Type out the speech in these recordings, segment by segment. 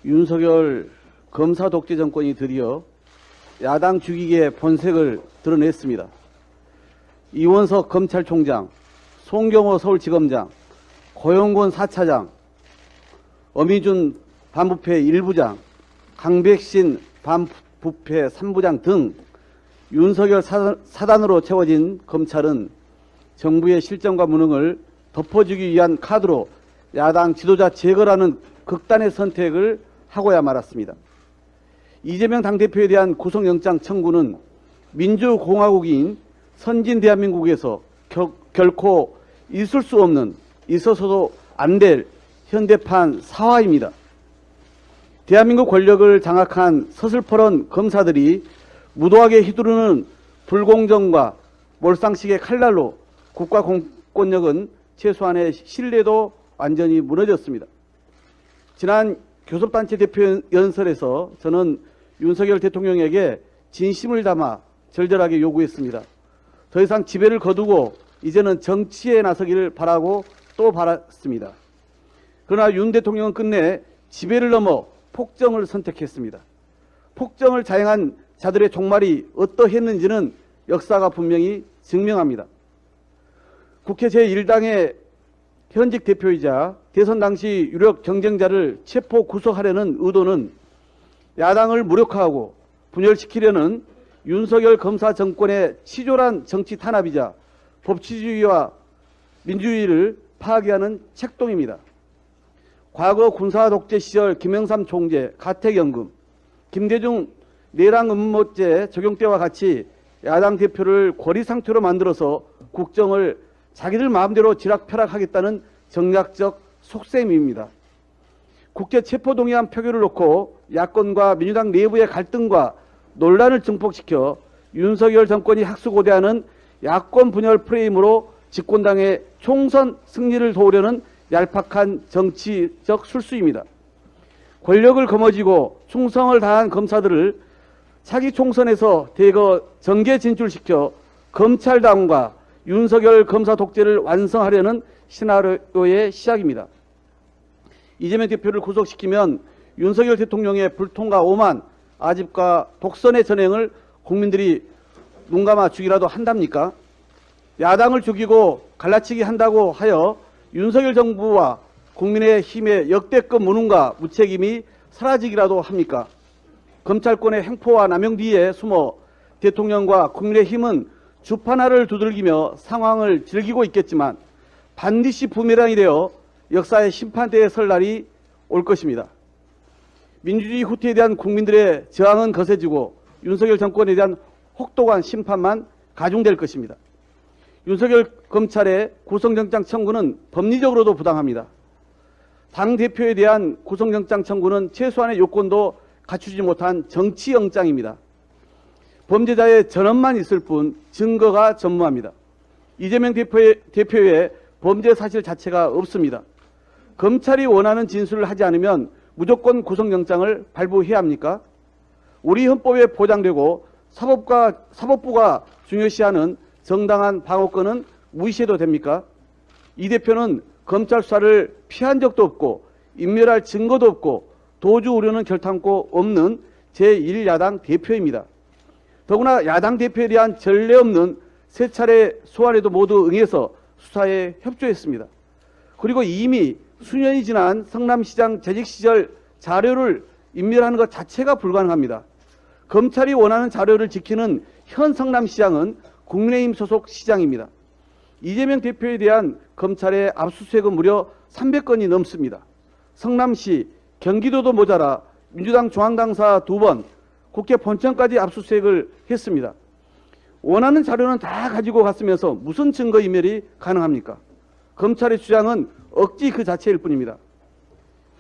윤석열 검사 독재 정권이 드디어 야당 죽이기의 본색을 드러냈습니다. 이원석 검찰총장, 송경호 서울지검장, 고영곤 4차장, 어미준 반부패 1부장, 강백신 반부패 3부장 등 윤석열 사단으로 채워진 검찰은 정부의 실정과 무능을 덮어주기 위한 카드로 야당 지도자 제거라는 극단의 선택을 하고야 말았습니다. 이재명 당대표에 대한 구속영장 청구는 민주공화국인 선진 대한민국에서 결코 있을 수 없는, 있어서도 안 될 현대판 사화입니다. 대한민국 권력을 장악한 서슬퍼런 검사들이 무도하게 휘두르는 불공정과 몰상식의 칼날로 국가 공권력은 최소한의 신뢰도 완전히 무너졌습니다. 지난 교섭단체 대표 연설에서 저는 윤석열 대통령에게 진심을 담아 절절하게 요구했습니다. 더 이상 지배를 거두고 이제는 정치에 나서기를 바라고 또 바랐습니다. 그러나 윤 대통령은 끝내 지배를 넘어 폭정을 선택했습니다. 폭정을 자행한 자들의 종말이 어떠했는지는 역사가 분명히 증명합니다. 국회 제1당의 현직 대표이자 대선 당시 유력 경쟁자를 체포 구속하려는 의도는 야당을 무력화하고 분열시키려는 윤석열 검사 정권의 치졸한 정치 탄압이자 법치주의와 민주주의를 파괴하는 책동입니다. 과거 군사 독재 시절 김영삼 총재, 가택연금, 김대중 내랑음모죄 적용 때와 같이 야당 대표를 고리 상태로 만들어서 국정을 자기들 마음대로 지락펴락하겠다는 정략적 속셈입니다. 국제체포동의안 표결을 놓고 야권과 민주당 내부의 갈등과 논란을 증폭시켜 윤석열 정권이 학수고대하는 야권 분열 프레임으로 집권당의 총선 승리를 도우려는 얄팍한 정치적 술수입니다. 권력을 거머쥐고 충성을 다한 검사들을 차기 총선에서 대거 정계 진출시켜 검찰다움과 윤석열 검사 독재를 완성하려는 시나리오의 시작입니다. 이재명 대표를 구속시키면 윤석열 대통령의 불통과 오만, 아집과 독선의 전횡을 국민들이 눈감아 주기라도 한답니까? 야당을 죽이고 갈라치기 한다고 하여 윤석열 정부와 국민의힘의 역대급 무능과 무책임이 사라지기라도 합니까? 검찰권의 횡포와 남용 뒤에 숨어 대통령과 국민의힘은 주판알을 두들기며 상황을 즐기고 있겠지만 반드시 부메랑이 되어 역사의 심판대에 설 날이 올 것입니다. 민주주의 후퇴에 대한 국민들의 저항은 거세지고 윤석열 정권에 대한 혹독한 심판만 가중될 것입니다. 윤석열 검찰의 구속영장 청구는 법리적으로도 부당합니다. 당대표에 대한 구속영장 청구는 최소한의 요건도 갖추지 못한 정치영장입니다. 범죄자의 전원만 있을 뿐 증거가 전무합니다. 이재명 대표의 범죄 사실 자체가 없습니다. 검찰이 원하는 진술을 하지 않으면 무조건 구속영장을 발부해야 합니까? 우리 헌법에 보장되고 사법부가 중요시하는 정당한 방어권은 무시해도 됩니까? 이 대표는 검찰 수사를 피한 적도 없고 인멸할 증거도 없고 도주 우려는 결탄코 없는 제1야당 대표입니다. 더구나 야당 대표에 대한 전례 없는 세 차례 소환에도 모두 응해서 수사에 협조했습니다. 그리고 이미 수년이 지난 성남시장 재직 시절 자료를 인멸하는 것 자체가 불가능합니다. 검찰이 원하는 자료를 지키는 현 성남시장은 국민의힘 소속 시장입니다. 이재명 대표에 대한 검찰의 압수수색은 무려 300건이 넘습니다. 성남시, 경기도도 모자라 민주당 중앙당사 2번, 국회 본청까지 압수수색을 했습니다. 원하는 자료는 다 가지고 갔으면서 무슨 증거인멸이 가능합니까? 검찰의 주장은 억지 그 자체일 뿐입니다.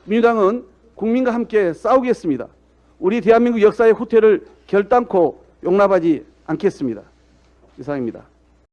민주당은 국민과 함께 싸우겠습니다. 우리 대한민국 역사의 후퇴를 결단코 용납하지 않겠습니다. 이상입니다.